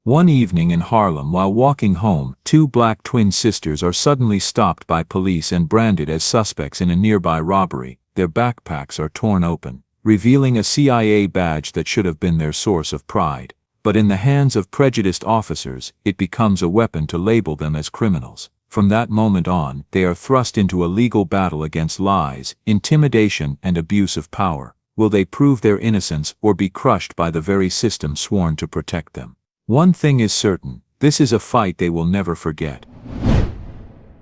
One evening in Harlem while walking home, two black twin sisters are suddenly stopped by police and branded as suspects in a nearby robbery. Their backpacks are torn open, revealing a CIA badge that should have been their source of pride. But in the hands of prejudiced officers, it becomes a weapon to label them as criminals. From that moment on, they are thrust into a legal battle against lies, intimidation, and abuse of power. Will they prove their innocence or be crushed by the very system sworn to protect them? One thing is certain, this is a fight they will never forget.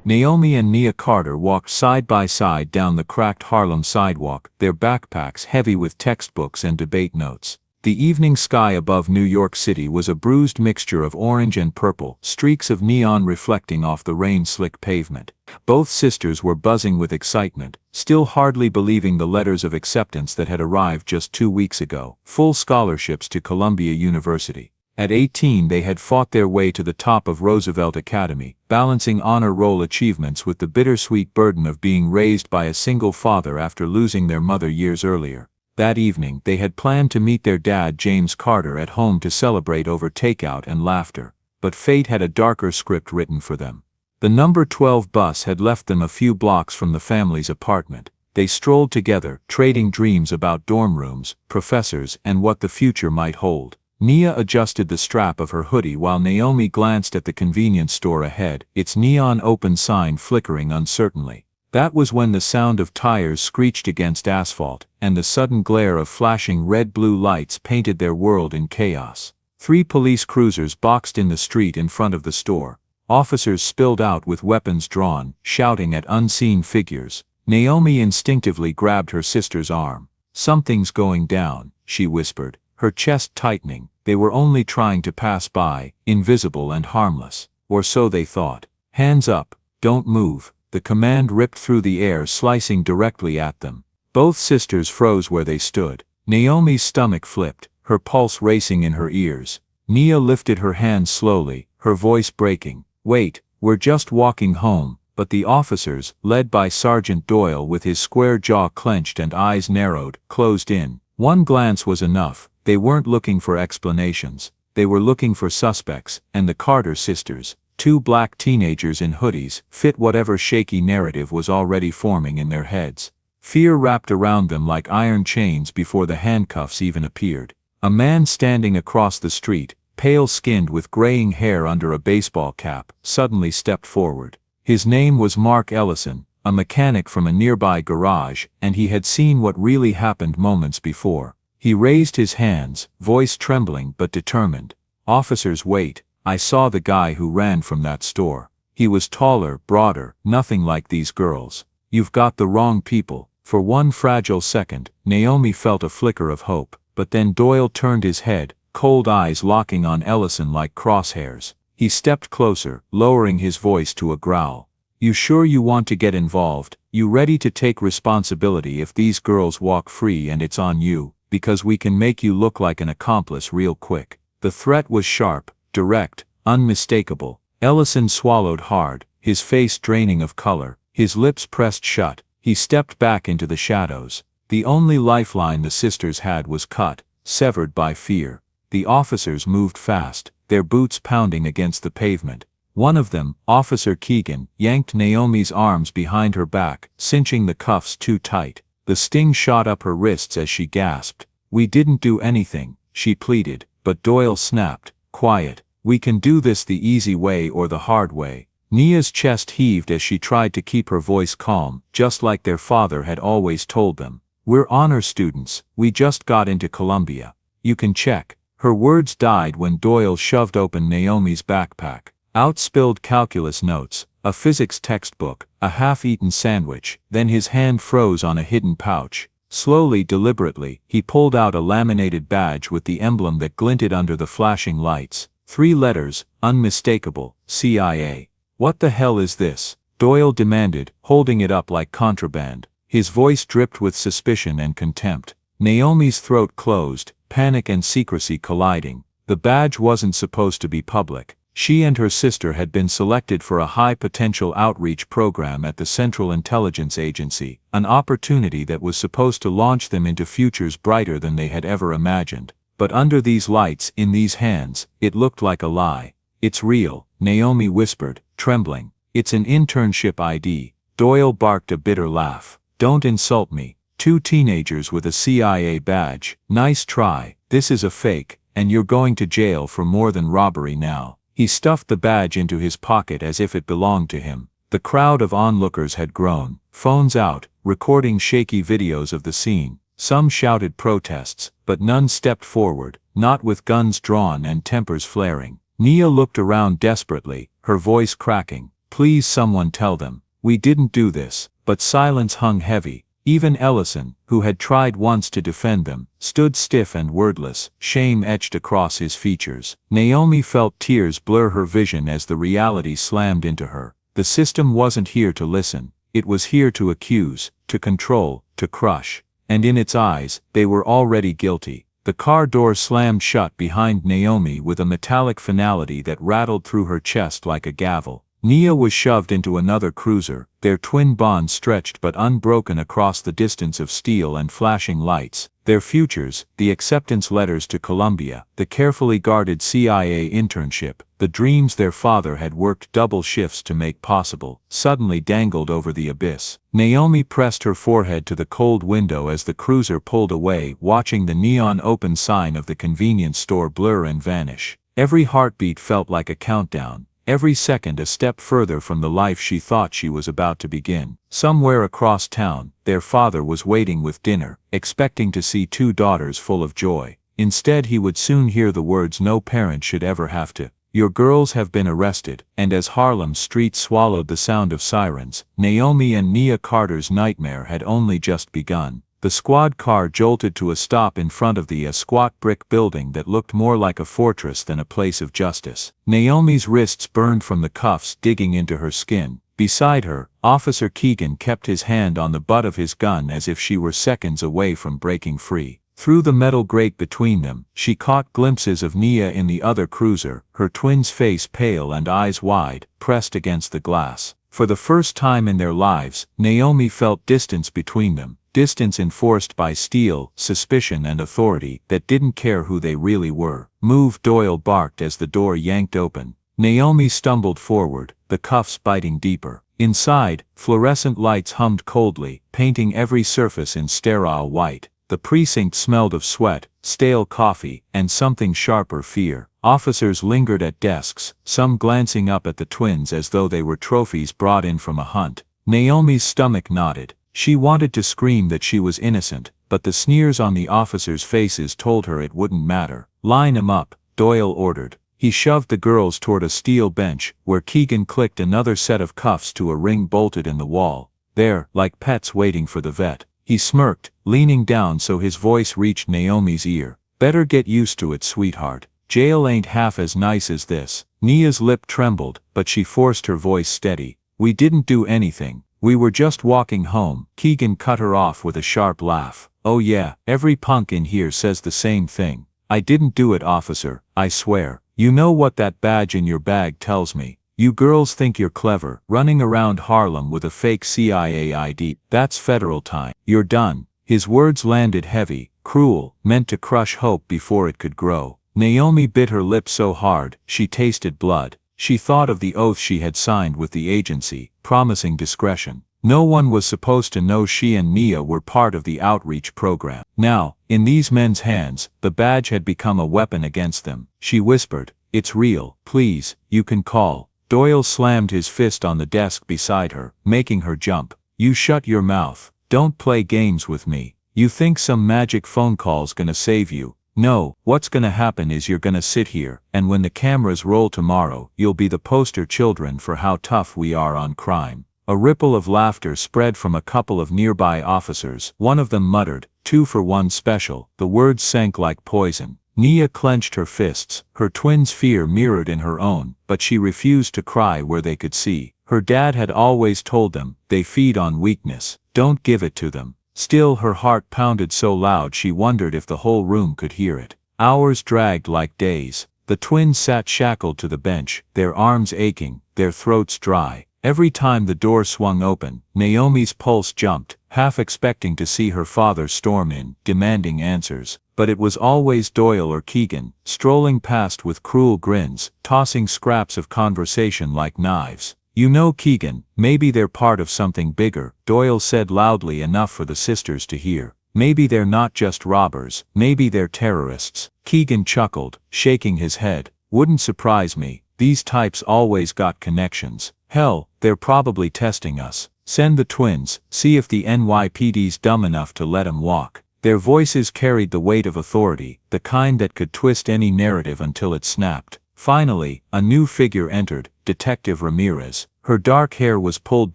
Naomi and Nia Carter walked side by side down the cracked Harlem sidewalk, their backpacks heavy with textbooks and debate notes. The evening sky above New York City was a bruised mixture of orange and purple, streaks of neon reflecting off the rain-slick pavement. Both sisters were buzzing with excitement, still hardly believing the letters of acceptance that had arrived just 2 weeks ago, full scholarships to Columbia University. At 18 they had fought their way to the top of Roosevelt Academy, balancing honor roll achievements with the bittersweet burden of being raised by a single father after losing their mother years earlier. That evening they had planned to meet their dad James Carter at home to celebrate over takeout and laughter, but fate had a darker script written for them. The number 12 bus had left them a few blocks from the family's apartment. They strolled together, trading dreams about dorm rooms, professors, and what the future might hold. Nia adjusted the strap of her hoodie while Naomi glanced at the convenience store ahead, its neon open sign flickering uncertainly. That was when the sound of tires screeched against asphalt, and the sudden glare of flashing red-blue lights painted their world in chaos. 3 police cruisers boxed in the street in front of the store. Officers spilled out with weapons drawn, shouting at unseen figures. Naomi instinctively grabbed her sister's arm. "Something's going down," she whispered, her chest tightening. They were only trying to pass by, invisible and harmless. Or so they thought. "Hands up, don't move." The command ripped through the air, slicing directly at them. Both sisters froze where they stood. Naomi's stomach flipped, her pulse racing in her ears. Nia lifted her hands slowly, her voice breaking. "Wait, we're just walking home." But the officers, led by Sergeant Doyle with his square jaw clenched and eyes narrowed, closed in. One glance was enough. They weren't looking for explanations. They were looking for suspects, and the Carter sisters, 2 black teenagers in hoodies, fit whatever shaky narrative was already forming in their heads. Fear wrapped around them like iron chains before the handcuffs even appeared. A man standing across the street, pale-skinned with graying hair under a baseball cap, suddenly stepped forward. His name was Mark Ellison, a mechanic from a nearby garage, and he had seen what really happened moments before. He raised his hands, voice trembling but determined. "Officers, wait. I saw the guy who ran from that store. He was taller, broader, nothing like these girls. You've got the wrong people." For one fragile second, Naomi felt a flicker of hope, but then Doyle turned his head, cold eyes locking on Ellison like crosshairs. He stepped closer, lowering his voice to a growl. "You sure you want to get involved? You ready to take responsibility if these girls walk free and it's on you? Because we can make you look like an accomplice real quick." The threat was sharp, direct, unmistakable. Ellison swallowed hard, his face draining of color, his lips pressed shut. He stepped back into the shadows. The only lifeline the sisters had was cut, severed by fear. The officers moved fast, their boots pounding against the pavement. One of them, Officer Keegan, yanked Naomi's arms behind her back, cinching the cuffs too tight. The sting shot up her wrists as she gasped. "We didn't do anything," she pleaded, but Doyle snapped, "Quiet. We can do this the easy way or the hard way." Nia's chest heaved as she tried to keep her voice calm, just like their father had always told them. "We're honor students. We just got into Columbia. You can check." Her words died when Doyle shoved open Naomi's backpack. Out spilled calculus notes, a physics textbook, a half-eaten sandwich, then his hand froze on a hidden pouch. Slowly, deliberately, he pulled out a laminated badge with the emblem that glinted under the flashing lights. 3 letters, unmistakable, CIA. "What the hell is this?" Doyle demanded, holding it up like contraband. His voice dripped with suspicion and contempt. Naomi's throat closed, panic and secrecy colliding. The badge wasn't supposed to be public. She and her sister had been selected for a high-potential outreach program at the Central Intelligence Agency, an opportunity that was supposed to launch them into futures brighter than they had ever imagined. but under these lights, in these hands, it looked like a lie. "It's real," Naomi whispered, trembling. "It's an internship ID." Doyle barked a bitter laugh. "Don't insult me. 2 teenagers with a CIA badge. Nice try. This is a fake, and you're going to jail for more than robbery now." He stuffed the badge into his pocket as if it belonged to him. The crowd of onlookers had grown, phones out, recording shaky videos of the scene. Some shouted protests, but none stepped forward, not with guns drawn and tempers flaring. Nia looked around desperately, her voice cracking. "Please someone tell them. We didn't do this." But silence hung heavy. Even Ellison, who had tried once to defend them, stood stiff and wordless, shame etched across his features. Naomi felt tears blur her vision as the reality slammed into her. The system wasn't here to listen. It was here to accuse, to control, to crush. And in its eyes, they were already guilty. The car door slammed shut behind Naomi with a metallic finality that rattled through her chest like a gavel. Nia was shoved into another cruiser, their twin bond stretched but unbroken across the distance of steel and flashing lights. Their futures, the acceptance letters to Columbia, the carefully guarded CIA internship, the dreams their father had worked double shifts to make possible, suddenly dangled over the abyss. Naomi pressed her forehead to the cold window as the cruiser pulled away, watching the neon open sign of the convenience store blur and vanish. Every heartbeat felt like a countdown. Every second a step further from the life she thought she was about to begin. Somewhere across town, their father was waiting with dinner, expecting to see 2 daughters full of joy. Instead he would soon hear the words no parent should ever have to. "Your girls have been arrested." And as Harlem's streets swallowed the sound of sirens, Naomi and Nia Carter's nightmare had only just begun. The squad car jolted to a stop in front of a squat brick building that looked more like a fortress than a place of justice. Naomi's wrists burned from the cuffs digging into her skin. Beside her, Officer Keegan kept his hand on the butt of his gun as if she were seconds away from breaking free. Through the metal grate between them, she caught glimpses of Nia in the other cruiser, her twin's face pale and eyes wide, pressed against the glass. For the first time in their lives, Naomi felt distance between them. Distance enforced by steel, suspicion and authority that didn't care who they really were. "Move," Doyle barked as the door yanked open. Naomi stumbled forward, the cuffs biting deeper. Inside, fluorescent lights hummed coldly, painting every surface in sterile white. The precinct smelled of sweat, stale coffee, and something sharper, fear. Officers lingered at desks, some glancing up at the twins as though they were trophies brought in from a hunt. Naomi's stomach knotted. She wanted to scream that she was innocent, but the sneers on the officers' faces told her it wouldn't matter. "Line 'em up," Doyle ordered. He shoved the girls toward a steel bench, where Keegan clicked another set of cuffs to a ring bolted in the wall. "There, like pets waiting for the vet." He smirked, leaning down so his voice reached Naomi's ear. "Better get used to it, sweetheart. Jail ain't half as nice as this." Nia's lip trembled, but she forced her voice steady. "We didn't do anything. We were just walking home." Keegan cut her off with a sharp laugh. "Oh yeah, every punk in here says the same thing. I didn't do it, officer, I swear. You know what that badge in your bag tells me? You girls think you're clever, running around Harlem with a fake CIA ID. That's federal time. You're done." His words landed heavy, cruel, meant to crush hope before it could grow. Naomi bit her lip so hard, she tasted blood. She thought of the oath she had signed with the agency, promising discretion. No one was supposed to know she and Nia were part of the outreach program. Now, in these men's hands, the badge had become a weapon against them. She whispered, "It's real, please, you can call." Doyle slammed his fist on the desk beside her, making her jump. "You shut your mouth. Don't play games with me. You think some magic phone call's gonna save you? No, what's gonna happen is you're gonna sit here, and when the cameras roll tomorrow, you'll be the poster children for how tough we are on crime." A ripple of laughter spread from a couple of nearby officers. One of them muttered, "2 for 1 special." The words sank like poison. Nia clenched her fists, her twin's fear mirrored in her own, but she refused to cry where they could see. Her dad had always told them, they feed on weakness. Don't give it to them. Still her heart pounded so loud she wondered if the whole room could hear it. Hours dragged like days. The twins sat shackled to the bench, their arms aching, their throats dry. Every time the door swung open, Naomi's pulse jumped, half expecting to see her father storm in, demanding answers. But it was always Doyle or Keegan, strolling past with cruel grins, tossing scraps of conversation like knives. "You know, Keegan, maybe they're part of something bigger," Doyle said loudly enough for the sisters to hear. "Maybe they're not just robbers, maybe they're terrorists." Keegan chuckled, shaking his head. "Wouldn't surprise me, these types always got connections. Hell, they're probably testing us. Send the twins, see if the NYPD's dumb enough to let 'em walk." Their voices carried the weight of authority, the kind that could twist any narrative until it snapped. Finally, a new figure entered, Detective Ramirez. Her dark hair was pulled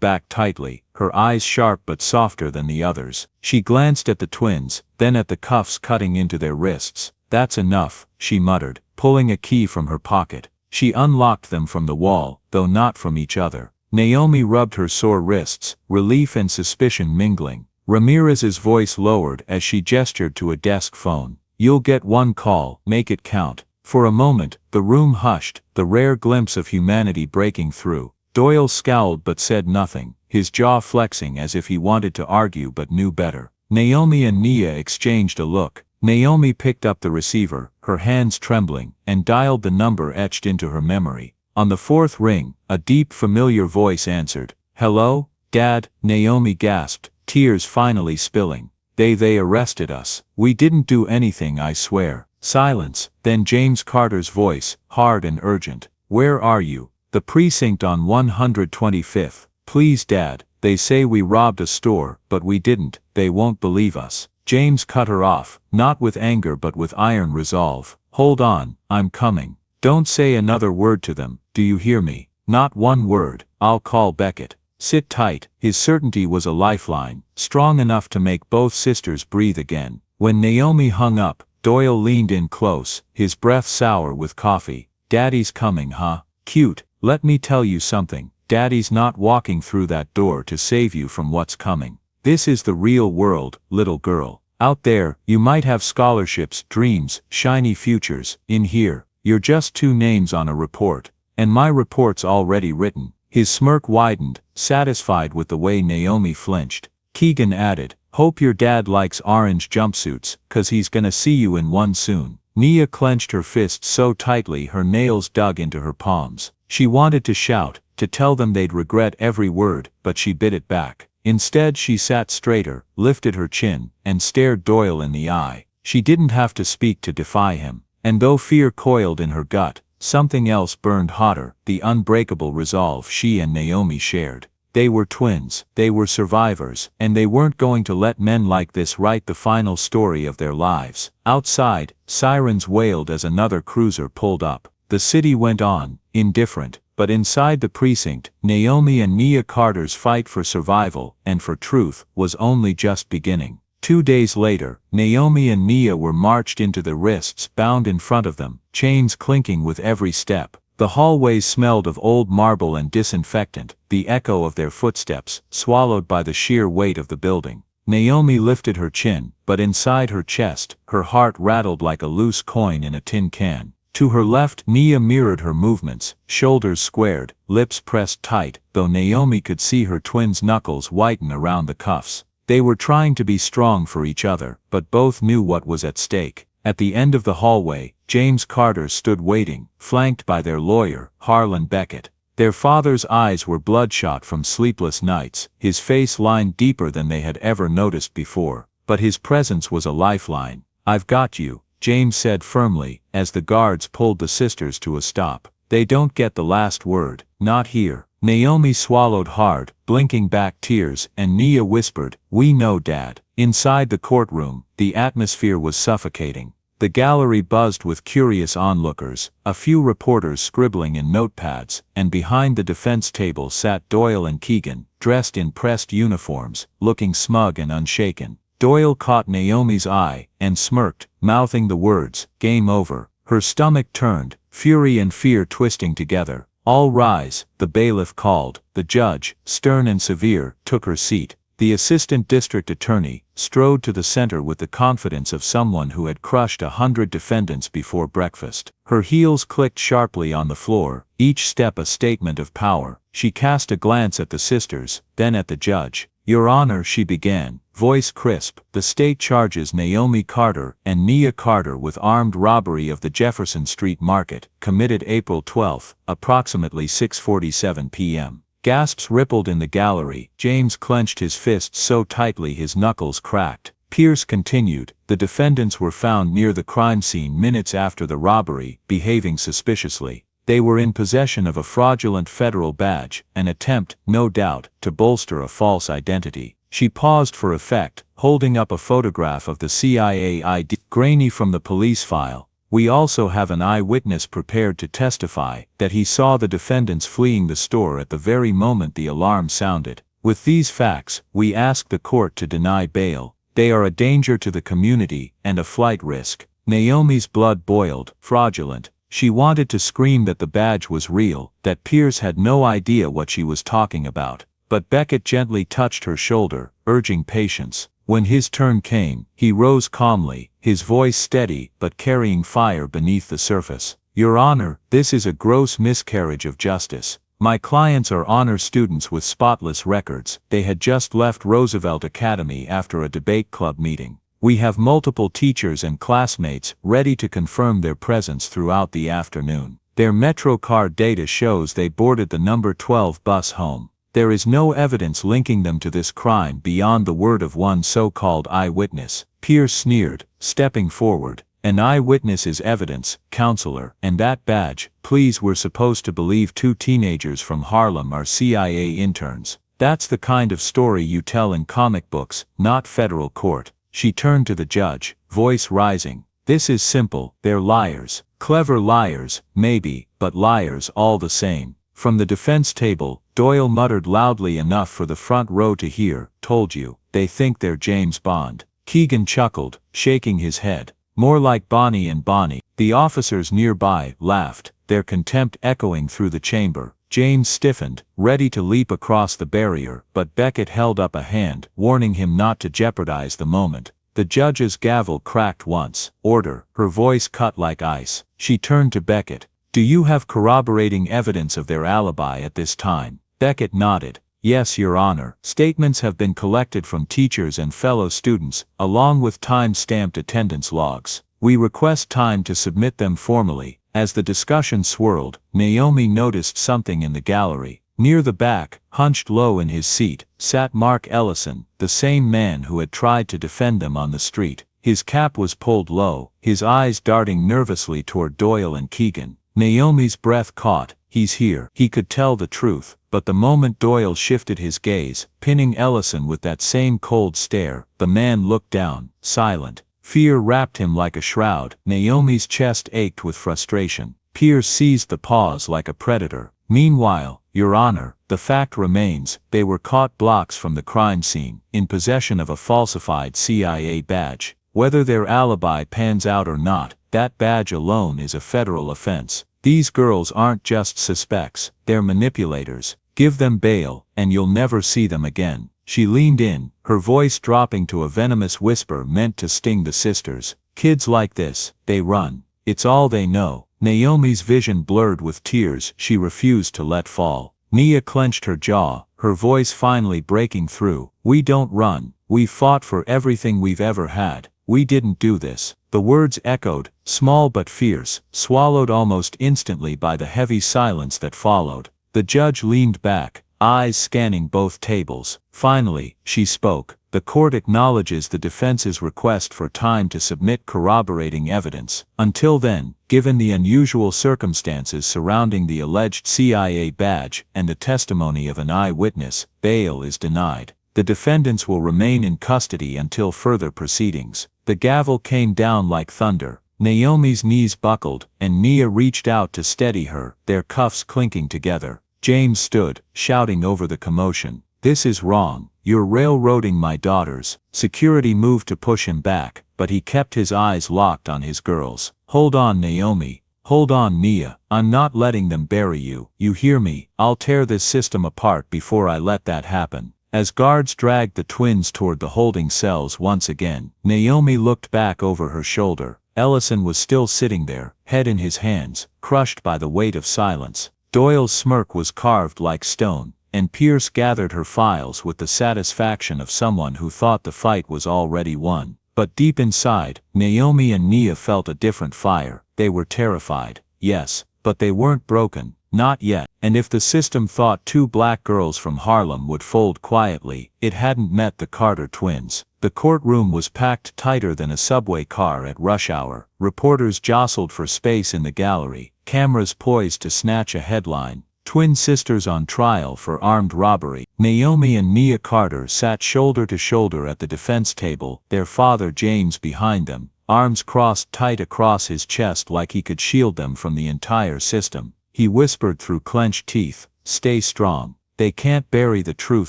back tightly, her eyes sharp but softer than the others. She glanced at the twins, then at the cuffs cutting into their wrists. "That's enough," she muttered, pulling a key from her pocket. She unlocked them from the wall, though not from each other. Naomi rubbed her sore wrists, relief and suspicion mingling. Ramirez's voice lowered as she gestured to a desk phone. "You'll get one call, make it count." For a moment, the room hushed, the rare glimpse of humanity breaking through. Doyle scowled but said nothing, his jaw flexing as if he wanted to argue but knew better. Naomi and Nia exchanged a look. Naomi picked up the receiver, her hands trembling, and dialed the number etched into her memory. On the fourth ring, a deep familiar voice answered. "Hello, Dad," Naomi gasped, tears finally spilling. They arrested us. We didn't do anything, I swear." Silence, then James Carter's voice, hard and urgent. "Where are you?" "The precinct on 125th. Please, Dad, they say we robbed a store, but we didn't, they won't believe us." James cut her off, not with anger but with iron resolve. "Hold on, I'm coming. Don't say another word to them, do you hear me? Not one word. I'll call Beckett. Sit tight." His certainty was a lifeline, strong enough to make both sisters breathe again. When Naomi hung up, Doyle leaned in close, his breath sour with coffee. "Daddy's coming, huh? Cute. Let me tell you something. Daddy's not walking through that door to save you from what's coming. This is the real world, little girl. Out there, you might have scholarships, dreams, shiny futures. In here, you're just two names on a report. And my report's already written." His smirk widened, satisfied with the way Naomi flinched. Keegan added, "Hope your dad likes orange jumpsuits, 'cause he's gonna see you in one soon." Nia clenched her fists so tightly her nails dug into her palms. She wanted to shout, to tell them they'd regret every word, but she bit it back. Instead she sat straighter, lifted her chin, and stared Doyle in the eye. She didn't have to speak to defy him. And though fear coiled in her gut, something else burned hotter, the unbreakable resolve she and Naomi shared. They were twins, they were survivors, and they weren't going to let men like this write the final story of their lives. Outside, sirens wailed as another cruiser pulled up. The city went on, indifferent, but inside the precinct, Naomi and Nia Carter's fight for survival, and for truth, was only just beginning. 2 days later, Naomi and Nia were marched into the wrists bound in front of them, chains clinking with every step. The hallways smelled of old marble and disinfectant, the echo of their footsteps, swallowed by the sheer weight of the building. Naomi lifted her chin, but inside her chest, her heart rattled like a loose coin in a tin can. To her left, Nia mirrored her movements, shoulders squared, lips pressed tight, though Naomi could see her twins' knuckles whiten around the cuffs. They were trying to be strong for each other, but both knew what was at stake. At the end of the hallway, James Carter stood waiting, flanked by their lawyer, Harlan Beckett. Their father's eyes were bloodshot from sleepless nights, his face lined deeper than they had ever noticed before. But his presence was a lifeline. "I've got you," James said firmly, as the guards pulled the sisters to a stop. "They don't get the last word, not here." Naomi swallowed hard, blinking back tears, and Nia whispered, "We know, Dad." Inside the courtroom, the atmosphere was suffocating. The gallery buzzed with curious onlookers, a few reporters scribbling in notepads, and behind the defense table sat Doyle and Keegan, dressed in pressed uniforms, looking smug and unshaken. Doyle caught Naomi's eye, and smirked, mouthing the words, "Game over." Her stomach turned, fury and fear twisting together. "All rise," the bailiff called. The judge, stern and severe, took her seat. The assistant district attorney strode to the center with the confidence of someone who had crushed 100 defendants before breakfast. Her heels clicked sharply on the floor, each step a statement of power. She cast a glance at the sisters, then at the judge. Your Honor, she began, voice crisp, the state charges Naomi Carter and Nia Carter with armed robbery of the Jefferson Street Market, committed April 12, approximately 6:47 p.m. Gasps rippled in the gallery. James clenched his fists so tightly his knuckles cracked. Pierce continued, the defendants were found near the crime scene minutes after the robbery, behaving suspiciously. They were in possession of a fraudulent federal badge, an attempt, no doubt, to bolster a false identity. She paused for effect, holding up a photograph of the CIA ID, grainy from the police file. We also have an eyewitness prepared to testify that he saw the defendants fleeing the store at the very moment the alarm sounded. With these facts, we ask the court to deny bail. They are a danger to the community and a flight risk. Naomi's blood boiled, fraudulent. She wanted to scream that the badge was real, that Pierce had no idea what she was talking about. But Beckett gently touched her shoulder, urging patience. When his turn came, he rose calmly, his voice steady but carrying fire beneath the surface. Your Honor, this is a gross miscarriage of justice. My clients are honor students with spotless records. They had just left Roosevelt Academy after a debate club meeting. We have multiple teachers and classmates ready to confirm their presence throughout the afternoon. Their MetroCard data shows they boarded the number 12 bus home. There is no evidence linking them to this crime beyond the word of one so-called eyewitness. Pierce sneered, stepping forward. An eyewitness is evidence, counselor, and that badge, please, we're supposed to believe two teenagers from Harlem are CIA interns. That's the kind of story you tell in comic books, not federal court. She turned to the judge, voice rising. This is simple, they're liars. Clever liars, maybe, but liars all the same. From the defense table, Doyle muttered loudly enough for the front row to hear, told you, they think they're James Bond. Keegan chuckled, shaking his head. More like Bonnie and Bonnie. The officers nearby laughed, their contempt echoing through the chamber. James stiffened, ready to leap across the barrier, but Beckett held up a hand, warning him not to jeopardize the moment. The judge's gavel cracked once. Order. Her voice cut like ice. She turned to Beckett. Do you have corroborating evidence of their alibi at this time? Beckett nodded. Yes, Your Honor. Statements have been collected from teachers and fellow students, along with time-stamped attendance logs. We request time to submit them formally. As the discussion swirled, Naomi noticed something in the gallery. Near the back, hunched low in his seat, sat Mark Ellison, the same man who had tried to defend them on the street. His cap was pulled low, his eyes darting nervously toward Doyle and Keegan. Naomi's breath caught. He's here. He could tell the truth, but the moment Doyle shifted his gaze, pinning Ellison with that same cold stare, the man looked down, silent. Fear wrapped him like a shroud. Naomi's chest ached with frustration. Pierce seized the pause like a predator. Meanwhile, Your Honor, the fact remains, they were caught blocks from the crime scene, in possession of a falsified CIA badge. Whether their alibi pans out or not, that badge alone is a federal offense. These girls aren't just suspects, they're manipulators. Give them bail, and you'll never see them again. She leaned in, her voice dropping to a venomous whisper meant to sting the sisters. Kids like this, they run. It's all they know. Naomi's vision blurred with tears she refused to let fall. Nia clenched her jaw, her voice finally breaking through. We don't run. We fought for everything we've ever had. We didn't do this. The words echoed, small but fierce, swallowed almost instantly by the heavy silence that followed. The judge leaned back, eyes scanning both tables. Finally, she spoke. The court acknowledges the defense's request for time to submit corroborating evidence. Until then, given the unusual circumstances surrounding the alleged CIA badge and the testimony of an eyewitness, bail is denied. The defendants will remain in custody until further proceedings. The gavel came down like thunder. Naomi's knees buckled, and Nia reached out to steady her, their cuffs clinking together. James stood, shouting over the commotion. This is wrong. You're railroading my daughters. Security moved to push him back, but he kept his eyes locked on his girls. Hold on, Naomi. Hold on, Nia. I'm not letting them bury you. You hear me? I'll tear this system apart before I let that happen. As guards dragged the twins toward the holding cells once again, Naomi looked back over her shoulder. Ellison was still sitting there, head in his hands, crushed by the weight of silence. Doyle's smirk was carved like stone. and Pierce gathered her files with the satisfaction of someone who thought the fight was already won. But deep inside, Naomi and Nia felt a different fire. They were terrified, yes, but they weren't broken, not yet. And if the system thought two black girls from Harlem would fold quietly, it hadn't met the Carter twins. The courtroom was packed tighter than a subway car at rush hour. Reporters jostled for space in the gallery, cameras poised to snatch a headline. Twin sisters on trial for armed robbery. Naomi and Nia Carter sat shoulder to shoulder at the defense table, their father James behind them, arms crossed tight across his chest like he could shield them from the entire system. He whispered through clenched teeth, "Stay strong. They can't bury the truth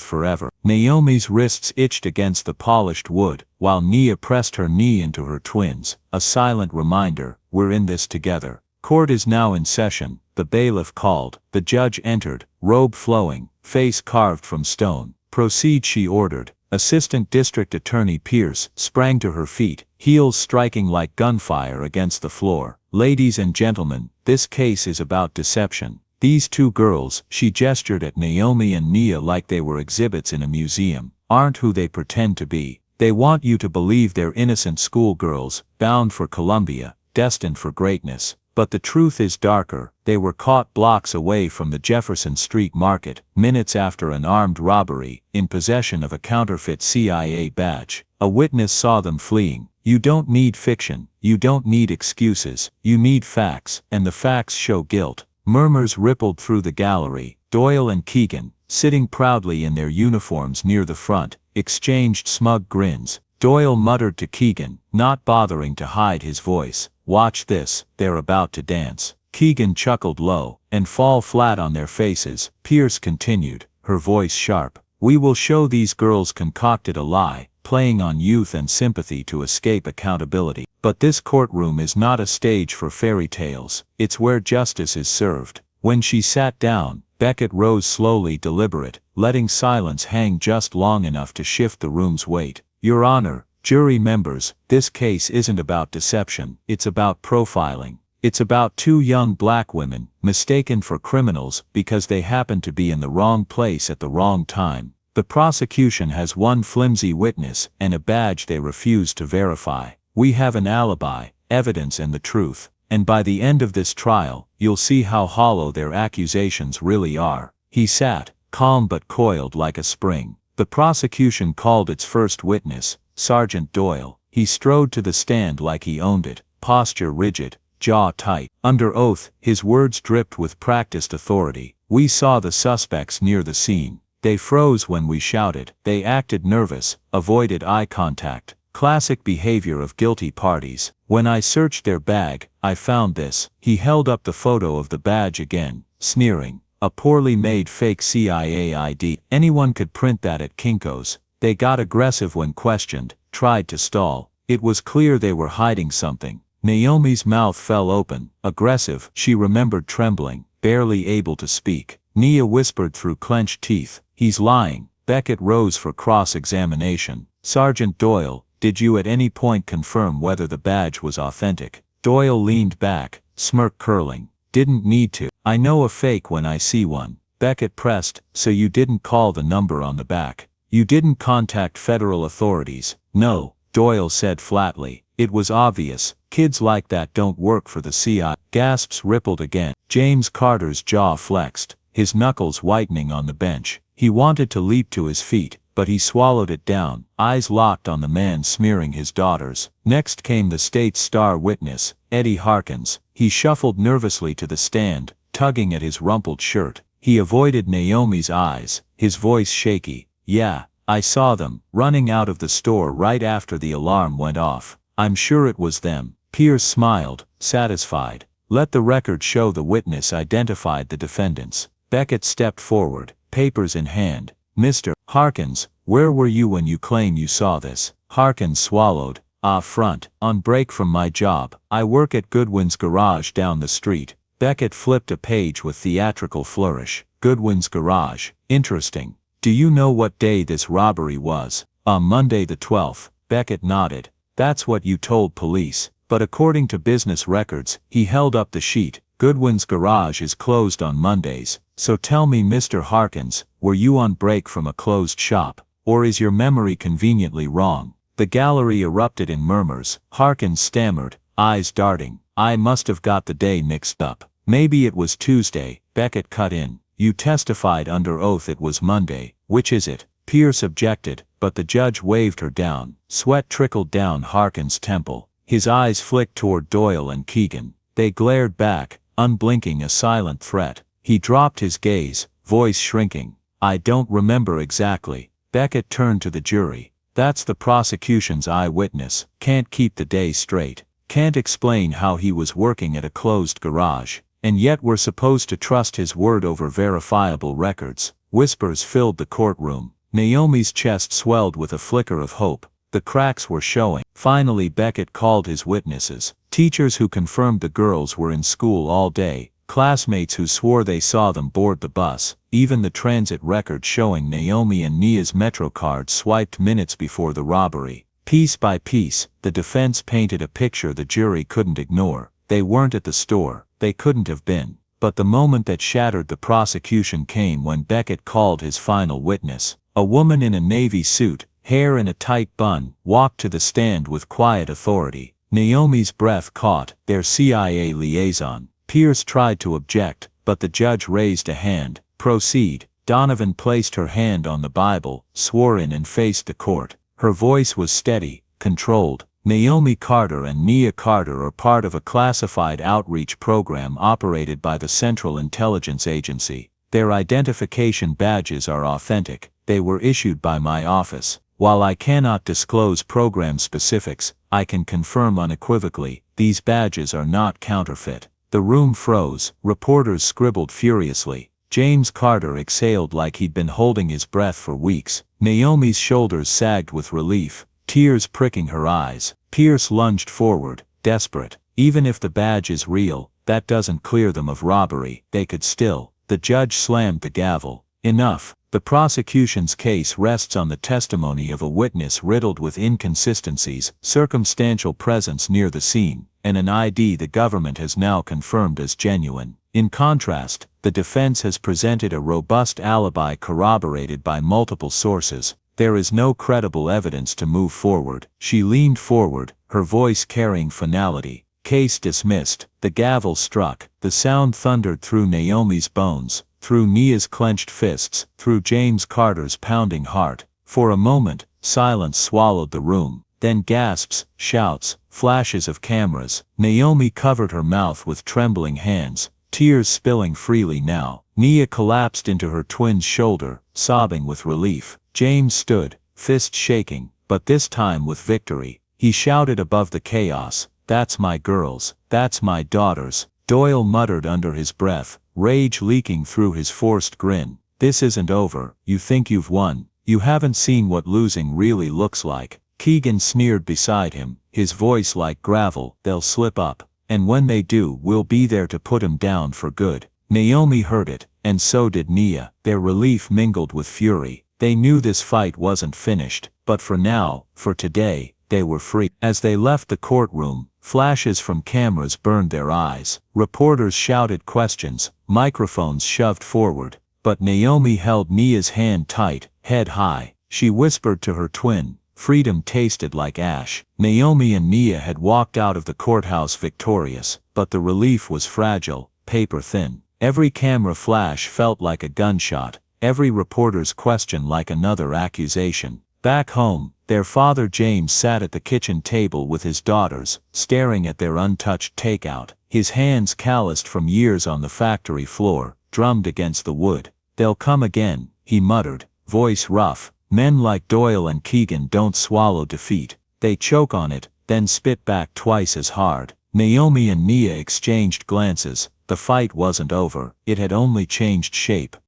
forever." Naomi's wrists itched against the polished wood, while Nia pressed her knee into her twins, a silent reminder, "We're in this together." Court is now in session, the bailiff called. The judge entered, robe flowing, face carved from stone. "Proceed," she ordered. Assistant District Attorney Pierce sprang to her feet, heels striking like gunfire against the floor. "Ladies and gentlemen, this case is about deception. These two girls," she gestured at Naomi and Nia like they were exhibits in a museum, "aren't who they pretend to be. They want you to believe they're innocent schoolgirls, bound for Columbia, destined for greatness. But the truth is darker. They were caught blocks away from the Jefferson Street Market, minutes after an armed robbery, in possession of a counterfeit CIA badge. A witness saw them fleeing. You don't need fiction. You don't need excuses. You need facts, and the facts show guilt." Murmurs rippled through the gallery. Doyle and Keegan, sitting proudly in their uniforms near the front, exchanged smug grins. Doyle muttered to Keegan, not bothering to hide his voice, "Watch this, they're about to dance." Keegan chuckled low, and fall flat on their faces. Pierce continued, her voice sharp, "We will show these girls concocted a lie, playing on youth and sympathy to escape accountability. But this courtroom is not a stage for fairy tales, it's where justice is served." When she sat down, Beckett rose slowly, deliberate, letting silence hang just long enough to shift the room's weight. "Your Honor, jury members, this case isn't about deception, it's about profiling. It's about two young black women, mistaken for criminals because they happened to be in the wrong place at the wrong time. The prosecution has one flimsy witness and a badge they refuse to verify. We have an alibi, evidence and the truth. And by the end of this trial, you'll see how hollow their accusations really are." He sat, calm but coiled like a spring. The prosecution called its first witness, Sergeant Doyle. He strode to the stand like he owned it, posture rigid, jaw tight. Under oath, his words dripped with practiced authority. "We saw the suspects near the scene. They froze when we shouted. They acted nervous, avoided eye contact. Classic behavior of guilty parties. When I searched their bag, I found this." He held up the photo of the badge again, sneering. "A poorly made fake CIA ID. Anyone could print that at Kinko's." They got aggressive when questioned, tried to stall. It was clear they were hiding something. Naomi's mouth fell open, aggressive. She remembered trembling, barely able to speak. Nia whispered through clenched teeth, "He's lying." Beckett rose for cross-examination. "Sergeant Doyle, did you at any point confirm whether the badge was authentic?" Doyle leaned back, smirk curling. "Didn't need to. I know a fake when I see one." Beckett pressed, "So you didn't call the number on the back? You didn't contact federal authorities?" "No," Doyle said flatly. "It was obvious. Kids like that don't work for the CIA." Gasps rippled again. James Carter's jaw flexed, his knuckles whitening on the bench. He wanted to leap to his feet, but he swallowed it down, eyes locked on the man smearing his daughters. Next came the state's star witness, Eddie Harkins. He shuffled nervously to the stand, tugging at his rumpled shirt. He avoided Naomi's eyes, his voice shaky. "Yeah, I saw them, running out of the store right after the alarm went off. I'm sure it was them." Pierce smiled, satisfied. "Let the record show the witness identified the defendants." Beckett stepped forward, papers in hand. "Mr. Harkins, where were you when you claim you saw this?" Harkins swallowed. Front, on break from my job. I work at Goodwin's garage down the street." Beckett flipped a page with theatrical flourish. "Goodwin's garage. Interesting. Do you know what day this robbery was?" Monday the 12th. Beckett nodded. "That's what you told police. But according to business records," he held up the sheet, "Goodwin's garage is closed on Mondays. So tell me, Mr. Harkins, were you on break from a closed shop, or is your memory conveniently wrong? The gallery erupted in murmurs. Harkins stammered, eyes darting. I must have got the day mixed up. Maybe it was Tuesday, Beckett cut in. You testified under oath it was Monday. Which is it? Pierce objected, but the judge waved her down. Sweat trickled down Harkins' temple. His eyes flicked toward Doyle and Keegan. They glared back, unblinking, a silent threat. He dropped his gaze, voice shrinking. I don't remember exactly. Beckett turned to the jury. That's the prosecution's eyewitness. Can't keep the day straight. Can't explain how he was working at a closed garage. And yet we're supposed to trust his word over verifiable records. Whispers filled the courtroom. Naomi's chest swelled with a flicker of hope. The cracks were showing. Finally Beckett called his witnesses. Teachers who confirmed the girls were in school all day. Classmates who swore they saw them board the bus. Even the transit record showing Naomi and Nia's Metro card swiped minutes before the robbery. Piece by piece, the defense painted a picture the jury couldn't ignore. They weren't at the store. They couldn't have been. But the moment that shattered the prosecution came when Beckett called his final witness. A woman in a navy suit, hair in a tight bun, walked to the stand with quiet authority. Naomi's breath caught. Their CIA liaison. Pierce tried to object, but the judge raised a hand. Proceed. Donovan placed her hand on the Bible, swore in and faced the court. Her voice was steady, controlled. Naomi Carter and Nia Carter are part of a classified outreach program operated by the Central Intelligence Agency. Their identification badges are authentic. They were issued by my office. While I cannot disclose program specifics, I can confirm unequivocally, these badges are not counterfeit. The room froze. Reporters scribbled furiously. James Carter exhaled like he'd been holding his breath for weeks. Naomi's shoulders sagged with relief, tears pricking her eyes. Pierce lunged forward, desperate. Even if the badge is real, that doesn't clear them of robbery. They could still. The judge slammed the gavel. Enough. The prosecution's case rests on the testimony of a witness riddled with inconsistencies, circumstantial presence near the scene, and an ID the government has now confirmed as genuine. In contrast, the defense has presented a robust alibi corroborated by multiple sources. There is no credible evidence to move forward. She leaned forward, her voice carrying finality. Case dismissed. The gavel struck. The sound thundered through Naomi's bones, through Nia's clenched fists, through James Carter's pounding heart. For a moment, silence swallowed the room. Then gasps, shouts, flashes of cameras. Naomi covered her mouth with trembling hands, tears spilling freely now. Nia collapsed into her twin's shoulder, sobbing with relief. James stood, fist shaking, but this time with victory. He shouted above the chaos, "That's my girls, that's my daughters." Doyle muttered under his breath, rage leaking through his forced grin. "This isn't over. You think you've won. You haven't seen what losing really looks like." Keegan sneered beside him, his voice like gravel. "They'll slip up. And when they do, we'll be there to put 'em down for good." Naomi heard it, and so did Nia. Their relief mingled with fury. They knew this fight wasn't finished, but for now, for today, they were free. As they left the courtroom, flashes from cameras burned their eyes. Reporters shouted questions, microphones shoved forward. But Naomi held Nia's hand tight, head high. She whispered to her twin. Freedom tasted like ash. Naomi and Nia had walked out of the courthouse victorious, but the relief was fragile, paper thin. Every camera flash felt like a gunshot, every reporter's question like another accusation. Back home, their father James sat at the kitchen table with his daughters, staring at their untouched takeout. His hands calloused from years on the factory floor, drummed against the wood. "They'll come again," he muttered, voice rough. "Men like Doyle and Keegan don't swallow defeat. They choke on it, then spit back twice as hard." Naomi and Nia exchanged glances. The fight wasn't over, it had only changed shape.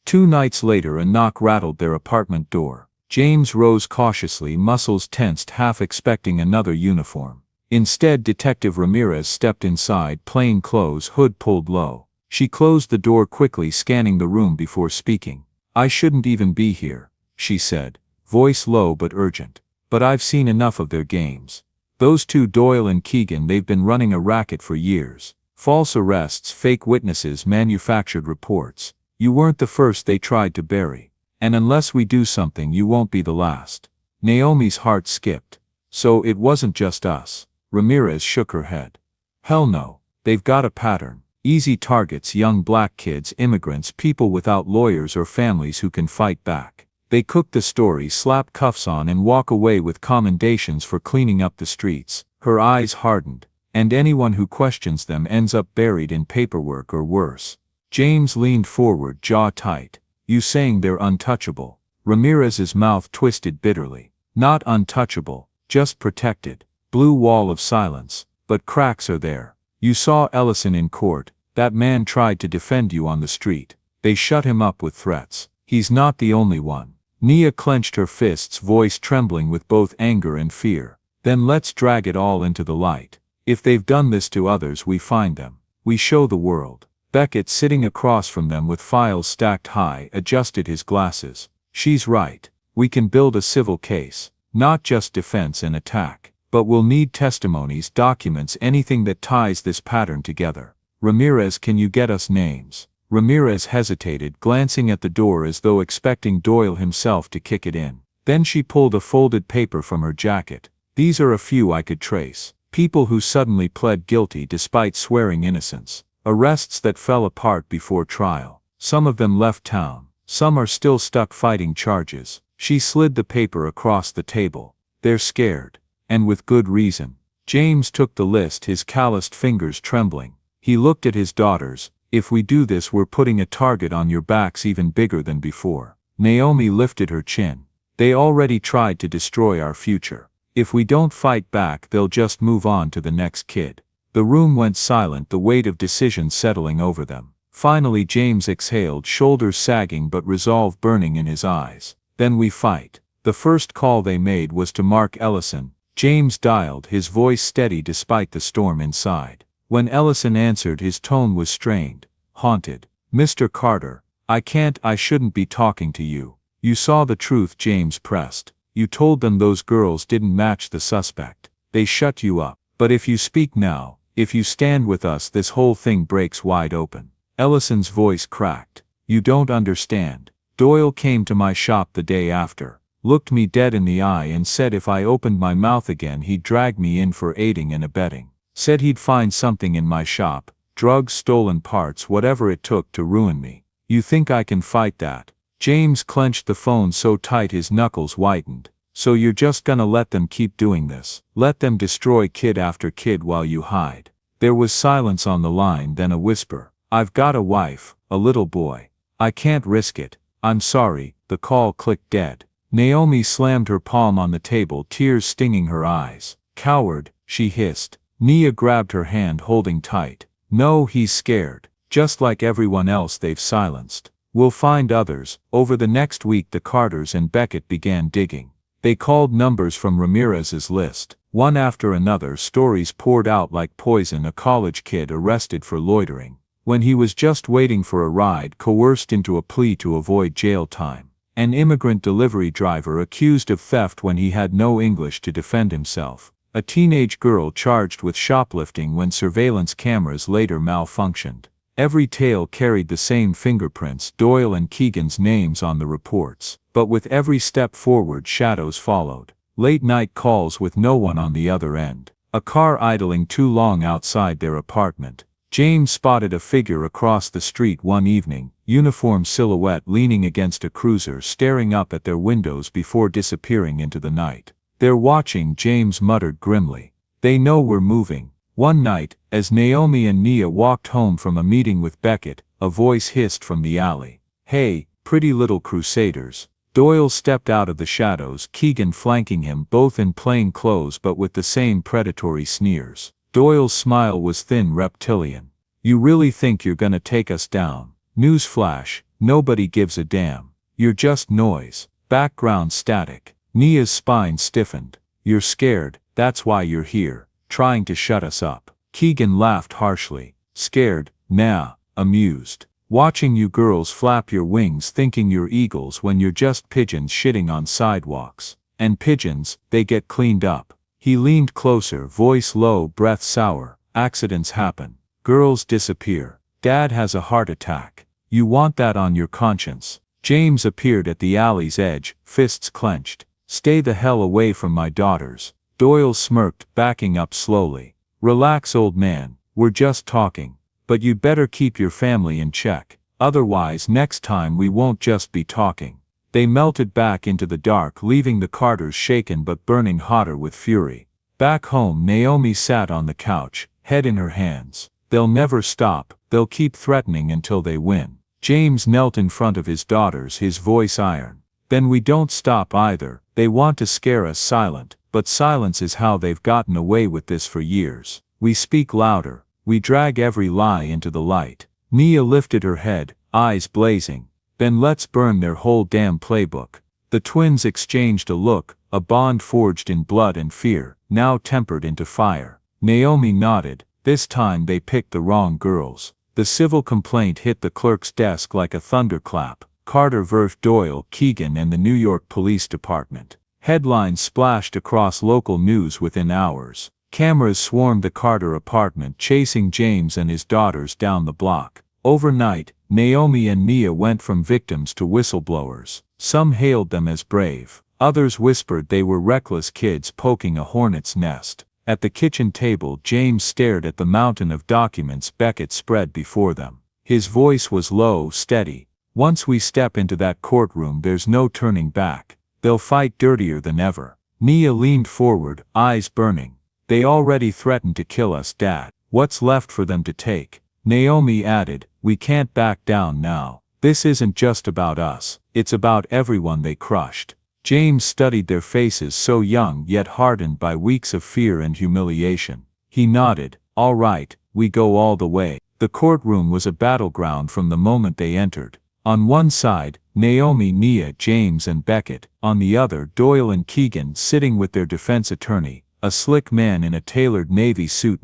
2 nights later a knock rattled their apartment door. James rose cautiously, muscles tensed, half expecting another uniform. Instead, Detective Ramirez stepped inside, plain clothes, hood pulled low. She closed the door quickly, scanning the room before speaking. "I shouldn't even be here," she said, voice low but urgent. "But I've seen enough of their games. Those two, Doyle and Keegan, they've been running a racket for years. False arrests, fake witnesses, manufactured reports. You weren't the first they tried to bury. And unless we do something, you won't be the last. Naomi's heart skipped. So it wasn't just us. Ramirez shook her head. Hell no. They've got a pattern. Easy targets: young black kids, immigrants, people without lawyers or families who can fight back. They cook the story, slap cuffs on, and walk away with commendations for cleaning up the streets. Her eyes hardened. And anyone who questions them ends up buried in paperwork or worse. James leaned forward, jaw tight. You saying they're untouchable? Ramirez's mouth twisted bitterly. Not untouchable, just protected. Blue wall of silence. But cracks are there. You saw Ellison in court. That man tried to defend you on the street. They shut him up with threats. He's not the only one. Nia clenched her fists, voice trembling with both anger and fear. Then let's drag it all into the light. If they've done this to others, we find them. We show the world. Beckett, sitting across from them with files stacked high, adjusted his glasses. She's right. We can build a civil case. Not just defense and attack. But we'll need testimonies, documents, anything that ties this pattern together. Ramirez, can you get us names? Ramirez hesitated, glancing at the door as though expecting Doyle himself to kick it in. Then she pulled a folded paper from her jacket. These are a few I could trace. People who suddenly pled guilty despite swearing innocence. Arrests that fell apart before trial. Some of them left town. Some are still stuck fighting charges. She slid the paper across the table. They're scared. And with good reason. James took the list, his calloused fingers trembling. He looked at his daughters. If we do this, we're putting a target on your backs even bigger than before. Naomi lifted her chin. They already tried to destroy our future. If we don't fight back, they'll just move on to the next kid. The room went silent, the weight of decision settling over them. Finally James exhaled, shoulders sagging but resolve burning in his eyes. Then we fight. The first call they made was to Mark Ellison. James dialed, his voice steady despite the storm inside. When Ellison answered, his tone was strained, haunted. Mr. Carter, I shouldn't be talking to you. You saw the truth, James pressed. You told them those girls didn't match the suspect. They shut you up. But if you speak now, if you stand with us, this whole thing breaks wide open. Ellison's voice cracked. You don't understand. Doyle came to my shop the day after, looked me dead in the eye and said if I opened my mouth again he'd drag me in for aiding and abetting. Said he'd find something in my shop, drugs, stolen parts, whatever it took to ruin me. You think I can fight that? James clenched the phone so tight his knuckles whitened. So you're just gonna let them keep doing this? Let them destroy kid after kid while you hide? There was silence on the line, then a whisper. I've got a wife, a little boy. I can't risk it. I'm sorry. The call clicked dead. Naomi slammed her palm on the table, tears stinging her eyes. Coward, she hissed. Nia grabbed her hand, holding tight. No, he's scared. Just like everyone else they've silenced. We'll find others. Over the next week the Carters and Beckett began digging. They called numbers from Ramirez's list. One after another, stories poured out like poison. A college kid arrested for loitering when he was just waiting for a ride, coerced into a plea to avoid jail time. An immigrant delivery driver accused of theft when he had no English to defend himself. A teenage girl charged with shoplifting when surveillance cameras later malfunctioned. Every tale carried the same fingerprints, Doyle and Keegan's names on the reports. But with every step forward, shadows followed. Late-night calls with no one on the other end. A car idling too long outside their apartment. James spotted a figure across the street one evening, uniform silhouette leaning against a cruiser, staring up at their windows before disappearing into the night. They're watching, James muttered grimly. They know we're moving. One night, as Naomi and Nia walked home from a meeting with Beckett, a voice hissed from the alley. Hey, pretty little crusaders. Doyle stepped out of the shadows, Keegan flanking him, both in plain clothes but with the same predatory sneers. Doyle's smile was thin, reptilian. You really think you're gonna take us down? Newsflash, nobody gives a damn. You're just noise. Background static. Nia's spine stiffened. You're scared, that's why you're here, trying to shut us up. Keegan laughed harshly. Scared? Nah, amused. Watching you girls flap your wings thinking you're eagles when you're just pigeons shitting on sidewalks. And pigeons, they get cleaned up. He leaned closer, voice low, breath sour. Accidents happen. Girls disappear. Dad has a heart attack. You want that on your conscience. James appeared at the alley's edge, fists clenched. Stay the hell away from my daughters. Doyle smirked, backing up slowly. Relax, old man, we're just talking. But you'd better keep your family in check. Otherwise next time we won't just be talking. They melted back into the dark, leaving the Carters shaken but burning hotter with fury. Back home, Naomi sat on the couch, head in her hands. They'll never stop, they'll keep threatening until they win. James knelt in front of his daughters, his voice iron. Then we don't stop either. They want to scare us silent, but silence is how they've gotten away with this for years. We speak louder. We drag every lie into the light. Nia lifted her head, eyes blazing. Then let's burn their whole damn playbook. The twins exchanged a look, a bond forged in blood and fear, now tempered into fire. Naomi nodded. This time they picked the wrong girls. The civil complaint hit the clerk's desk like a thunderclap. Carter vs. Doyle, Keegan and the New York Police Department. Headlines splashed across local news within hours. Cameras swarmed the Carter apartment, chasing James and his daughters down the block. Overnight, Naomi and Nia went from victims to whistleblowers. Some hailed them as brave. Others whispered they were reckless kids poking a hornet's nest. At the kitchen table, James stared at the mountain of documents Beckett spread before them. His voice was low, steady. Once we step into that courtroom, there's no turning back. They'll fight dirtier than ever. Nia leaned forward, eyes burning. They already threatened to kill us, Dad. What's left for them to take? Naomi added, we can't back down now. This isn't just about us. It's about everyone they crushed. James studied their faces, so young yet hardened by weeks of fear and humiliation. He nodded. All right, we go all the way. The courtroom was a battleground from the moment they entered. On one side, Naomi, Nia, James and Beckett. On the other, Doyle and Keegan sitting with their defense attorney, a slick man in a tailored Navy suit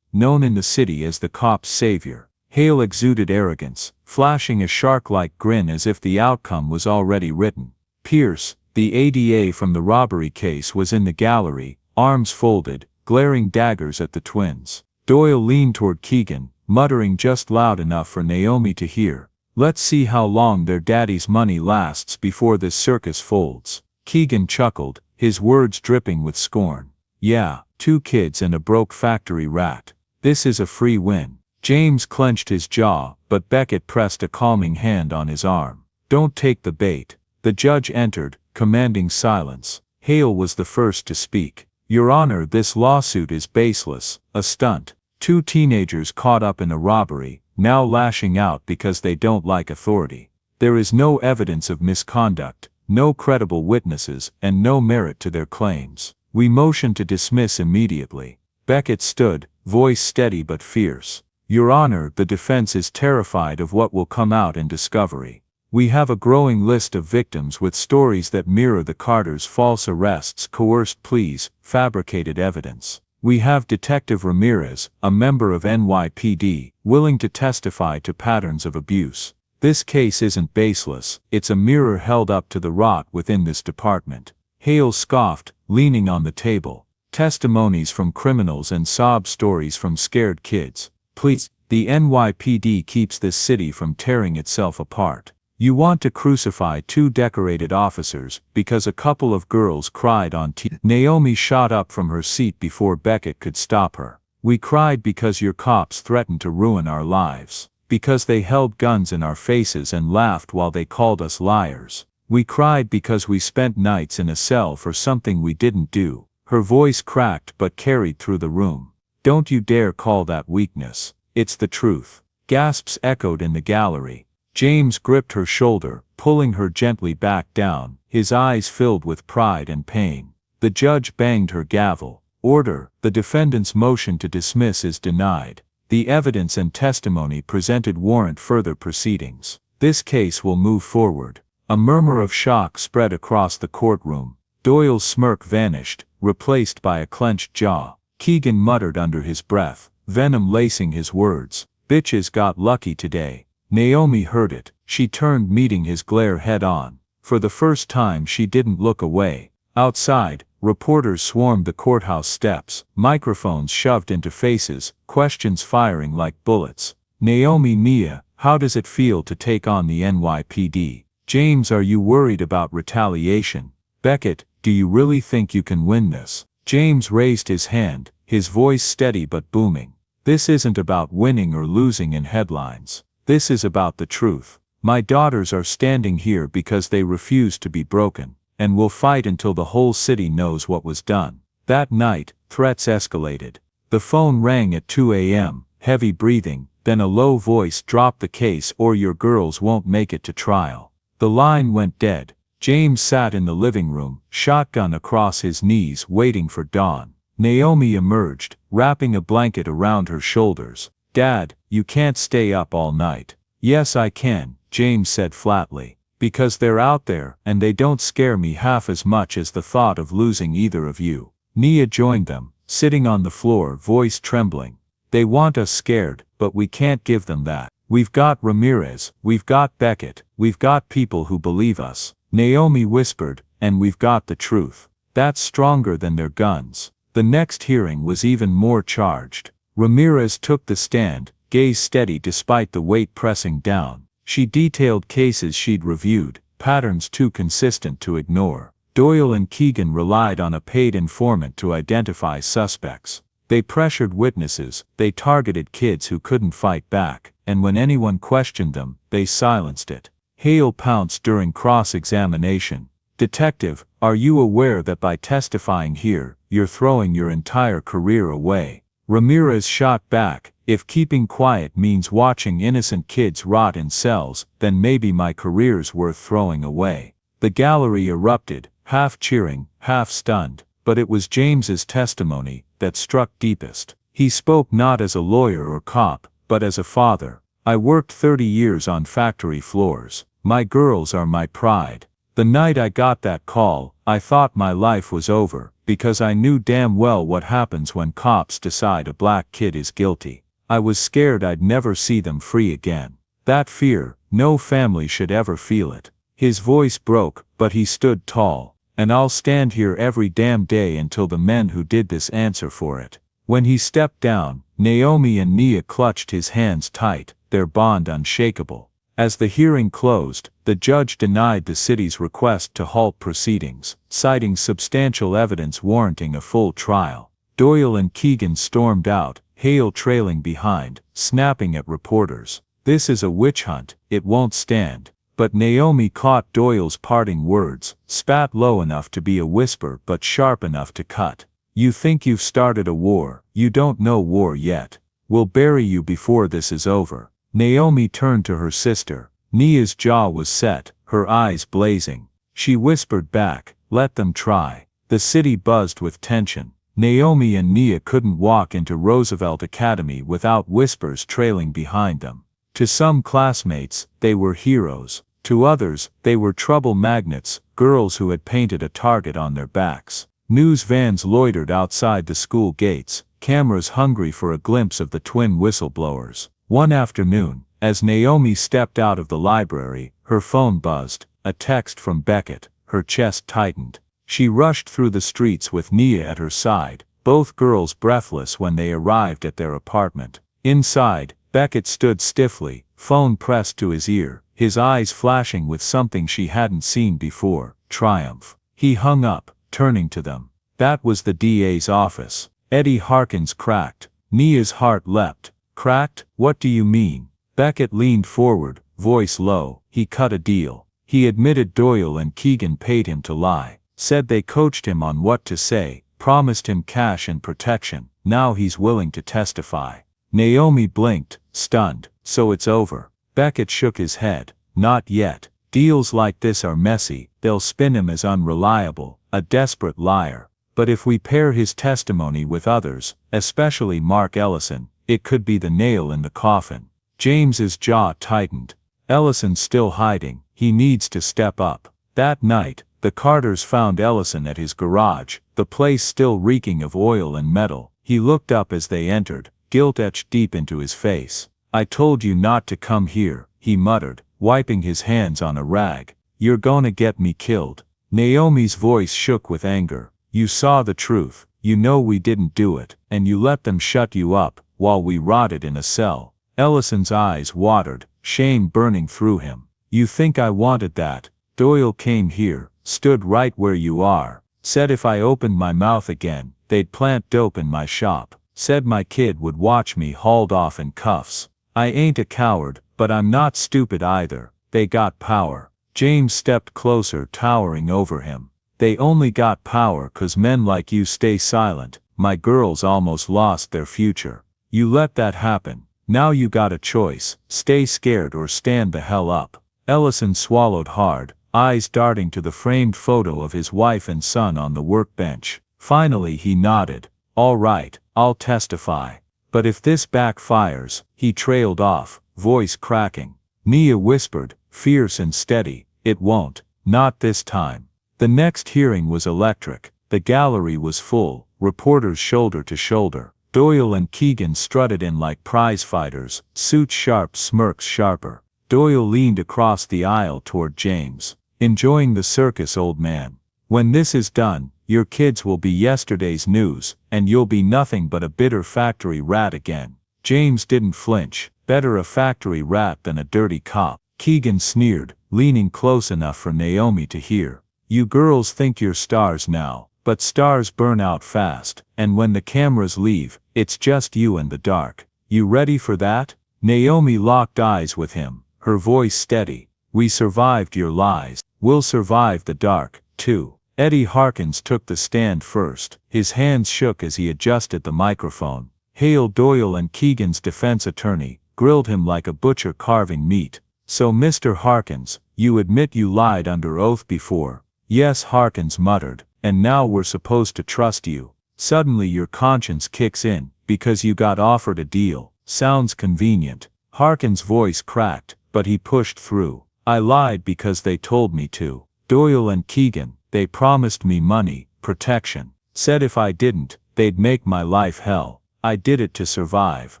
known in the city as the cop's savior. Hale exuded arrogance, flashing a shark-like grin as if the outcome was already written. Pierce, the ADA from the robbery case, was in the gallery, arms folded, glaring daggers at the twins. Doyle leaned toward Keegan, muttering just loud enough for Naomi to hear. Let's see how long their daddy's money lasts before this circus folds. Keegan chuckled, his words dripping with scorn. Yeah, 2 kids and a broke factory rat. This is a free win. James clenched his jaw, but Beckett pressed a calming hand on his arm. Don't take the bait. The judge entered, commanding silence. Hale was the first to speak. Your Honor, this lawsuit is baseless, a stunt. 2 teenagers caught up in a robbery, now lashing out because they don't like authority. There is no evidence of misconduct, no credible witnesses, and no merit to their claims. We motion to dismiss immediately. Beckett stood, voice steady but fierce. Your Honor, the defense is terrified of what will come out in discovery. We have a growing list of victims with stories that mirror the Carters' false arrests, coerced pleas, fabricated evidence. We have Detective Ramirez, a member of NYPD, willing to testify to patterns of abuse. This case isn't baseless, it's a mirror held up to the rot within this department. Hale scoffed, leaning on the table. Testimonies from criminals and sob stories from scared kids. Please, the NYPD keeps this city from tearing itself apart. You want to crucify 2 decorated officers because a couple of girls cried on TV. Naomi shot up from her seat before Beckett could stop her. We cried because your cops threatened to ruin our lives. Because they held guns in our faces and laughed while they called us liars. We cried because we spent nights in a cell for something we didn't do. Her voice cracked but carried through the room. Don't you dare call that weakness. It's the truth. Gasps echoed in the gallery. James gripped her shoulder, pulling her gently back down, his eyes filled with pride and pain. The judge banged her gavel. Order, the defendant's motion to dismiss is denied. The evidence and testimony presented warrant further proceedings. This case will move forward. A murmur of shock spread across the courtroom. Doyle's smirk vanished, replaced by a clenched jaw. Keegan muttered under his breath, venom lacing his words. Bitches got lucky today. Naomi heard it. She turned, meeting his glare head on. For the first time she didn't look away. Outside, reporters swarmed the courthouse steps, microphones shoved into faces, questions firing like bullets. Naomi, Nia, How does it feel to take on the NYPD? James, are you worried about retaliation? Beckett, do you really think you can win this? James raised his hand, his voice steady but booming. This isn't about winning or losing in headlines. This is about the truth. My daughters are standing here because they refuse to be broken, and will fight until the whole city knows what was done. That night, threats escalated. The phone rang at 2 a.m., heavy breathing, then a low voice: drop the case or your girls won't make it to trial. The line went dead. James sat in the living room, shotgun across his knees, waiting for dawn. Naomi emerged, wrapping a blanket around her shoulders. Dad, you can't stay up all night. Yes, I can, James said flatly. Because they're out there, and they don't scare me half as much as the thought of losing either of you. Nia joined them, sitting on the floor, voice trembling. They want us scared, but we can't give them that. We've got Ramirez, we've got Beckett, we've got people who believe us. Naomi whispered, and we've got the truth. That's stronger than their guns. The next hearing was even more charged. Ramirez took the stand, gaze steady despite the weight pressing down. She detailed cases she'd reviewed, patterns too consistent to ignore. Doyle and Keegan relied on a paid informant to identify suspects. They pressured witnesses, they targeted kids who couldn't fight back, and when anyone questioned them, they silenced it. Hale pounced during cross-examination. Detective, are you aware that by testifying here, you're throwing your entire career away? Ramirez shot back, if keeping quiet means watching innocent kids rot in cells, then maybe my career's worth throwing away. The gallery erupted, half cheering, half stunned, but it was James's testimony that struck deepest. He spoke not as a lawyer or cop, but as a father. I worked 30 years on factory floors. My girls are my pride. The night I got that call, I thought my life was over, because I knew damn well what happens when cops decide a black kid is guilty. I was scared I'd never see them free again. That fear, no family should ever feel it. His voice broke, but he stood tall. And I'll stand here every damn day until the men who did this answer for it. When he stepped down, Naomi and Nia clutched his hands tight, their bond unshakable. As the hearing closed, the judge denied the city's request to halt proceedings, citing substantial evidence warranting a full trial. Doyle and Keegan stormed out, Hale trailing behind, snapping at reporters. This is a witch hunt, it won't stand. But Naomi caught Doyle's parting words, spat low enough to be a whisper but sharp enough to cut. You think you've started a war, you don't know war yet. We'll bury you before this is over. Naomi turned to her sister. Nia's jaw was set, her eyes blazing. She whispered back, let them try. The city buzzed with tension. Naomi and Nia couldn't walk into Roosevelt Academy without whispers trailing behind them. To some classmates, they were heroes. To others, they were trouble magnets, girls who had painted a target on their backs. News vans loitered outside the school gates, cameras hungry for a glimpse of the twin whistleblowers. One afternoon, as Naomi stepped out of the library, her phone buzzed, a text from Beckett. Her chest tightened. She rushed through the streets with Nia at her side, both girls breathless when they arrived at their apartment. Inside, Beckett stood stiffly, phone pressed to his ear, his eyes flashing with something she hadn't seen before, triumph. He hung up, turning to them. That was the DA's office. Eddie Harkins cracked. Nia's heart leapt. Cracked? What do you mean? Beckett leaned forward, voice low. He cut a deal. He admitted Doyle and Keegan paid him to lie, said they coached him on what to say, promised him cash and protection. Now he's willing to testify. Naomi blinked, stunned. So it's over. Beckett shook his head. Not yet. Deals like this are messy. They'll spin him as unreliable, a desperate liar. But if we pair his testimony with others, especially Mark Ellison, it could be the nail in the coffin. James's jaw tightened. Ellison's still hiding. He needs to step up. That night, the Carters found Ellison at his garage, the place still reeking of oil and metal. He looked up as they entered, guilt etched deep into his face. I told you not to come here, he muttered, wiping his hands on a rag. You're gonna get me killed. Naomi's voice shook with anger. You saw the truth. You know we didn't do it, and you let them shut you up, while we rotted in a cell. Ellison's eyes watered, shame burning through him. You think I wanted that? Doyle came here, stood right where you are, said if I opened my mouth again, they'd plant dope in my shop, said my kid would watch me hauled off in cuffs. I ain't a coward, but I'm not stupid either. They got power. James stepped closer, towering over him. They only got power 'cause men like you stay silent. My girls almost lost their future. You let that happen. Now you got a choice, stay scared or stand the hell up. Ellison swallowed hard, eyes darting to the framed photo of his wife and son on the workbench. Finally he nodded. All right, I'll testify. But if this backfires, he trailed off, voice cracking. Nia whispered, fierce and steady, it won't, not this time. The next hearing was electric. The gallery was full, reporters shoulder to shoulder. Doyle and Keegan strutted in like prize fighters, suits sharp, smirks sharper. Doyle leaned across the aisle toward James. Enjoying the circus, old man. When this is done, your kids will be yesterday's news, and you'll be nothing but a bitter factory rat again. James didn't flinch. Better a factory rat than a dirty cop. Keegan sneered, leaning close enough for Naomi to hear. You girls think you're stars now, but stars burn out fast, and when the cameras leave, it's just you and the dark. You ready for that? Naomi locked eyes with him, her voice steady. We survived your lies. We'll survive the dark, too. Eddie Harkins took the stand first. His hands shook as he adjusted the microphone. Hale Doyle and Keegan's defense attorney grilled him like a butcher carving meat. So Mr. Harkins, you admit you lied under oath before? Yes, Harkins muttered, and now we're supposed to trust you. Suddenly your conscience kicks in, because you got offered a deal. Sounds convenient. Harkins' voice cracked, but he pushed through. I lied because they told me to. Doyle and Keegan, they promised me money, protection. Said if I didn't, they'd make my life hell. I did it to survive.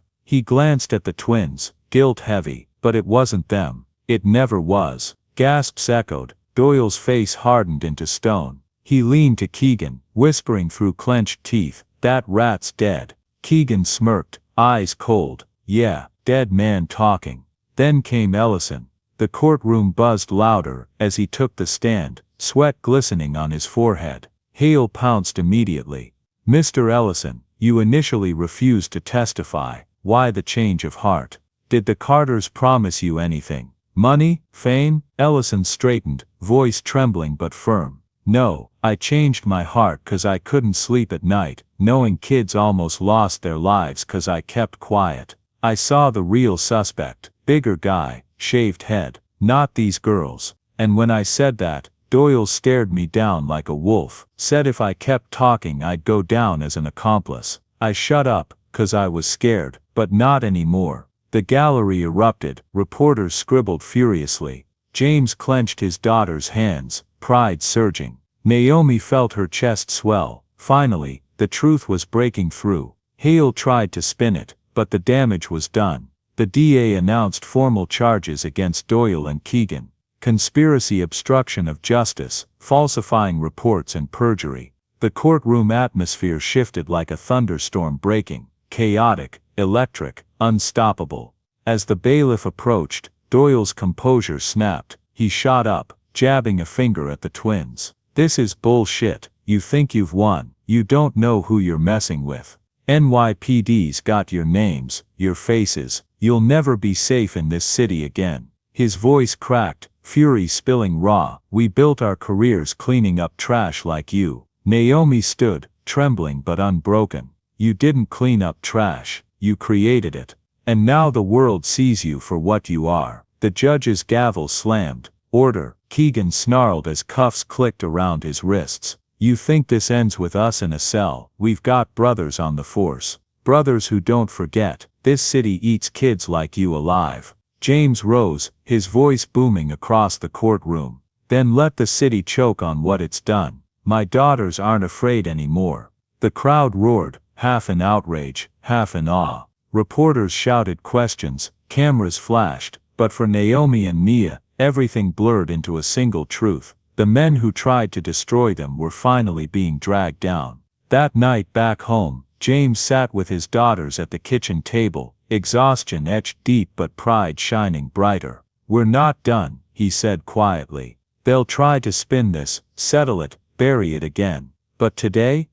He glanced at the twins, guilt heavy, but it wasn't them. It never was. Gasps echoed. Doyle's face hardened into stone. He leaned to Keegan, whispering through clenched teeth, that rat's dead. Keegan smirked, eyes cold. Yeah, dead man talking. Then came Ellison. The courtroom buzzed louder as he took the stand, sweat glistening on his forehead. Hale pounced immediately. Mr. Ellison, you initially refused to testify. Why the change of heart? Did the Carters promise you anything? Money? Fame? Ellison straightened, voice trembling but firm. No, I changed my heart 'cause I couldn't sleep at night, knowing kids almost lost their lives 'cause I kept quiet. I saw the real suspect, bigger guy, shaved head, not these girls. And when I said that, Doyle stared me down like a wolf, said if I kept talking I'd go down as an accomplice. I shut up, 'cause I was scared, but not anymore. The gallery erupted, reporters scribbled furiously. James clenched his daughter's hands, pride surging. Naomi felt her chest swell. Finally, the truth was breaking through. Hale tried to spin it, but the damage was done. The DA announced formal charges against Doyle and Keegan. Conspiracy, obstruction of justice, falsifying reports and perjury. The courtroom atmosphere shifted like a thunderstorm breaking, chaotic, electric, unstoppable. As the bailiff approached, Doyle's composure snapped. He shot up, jabbing a finger at the twins. This is bullshit. You think you've won. You don't know who you're messing with. NYPD's got your names, your faces. You'll never be safe in this city again. His voice cracked, fury spilling raw. We built our careers cleaning up trash like you. Naomi stood, trembling but unbroken. You didn't clean up trash, you created it. And now the world sees you for what you are. The judge's gavel slammed. Order, Keegan snarled as cuffs clicked around his wrists. You think this ends with us in a cell? We've got brothers on the force. Brothers who don't forget. This city eats kids like you alive. James rose, his voice booming across the courtroom. Then let the city choke on what it's done. My daughters aren't afraid anymore. The crowd roared, half in outrage, half in awe. Reporters shouted questions, cameras flashed, but for Naomi and Mia, everything blurred into a single truth. The men who tried to destroy them were finally being dragged down. That night back home, James sat with his daughters at the kitchen table, exhaustion etched deep but pride shining brighter. "We're not done," he said quietly. "They'll try to spin this, settle it, bury it again. But today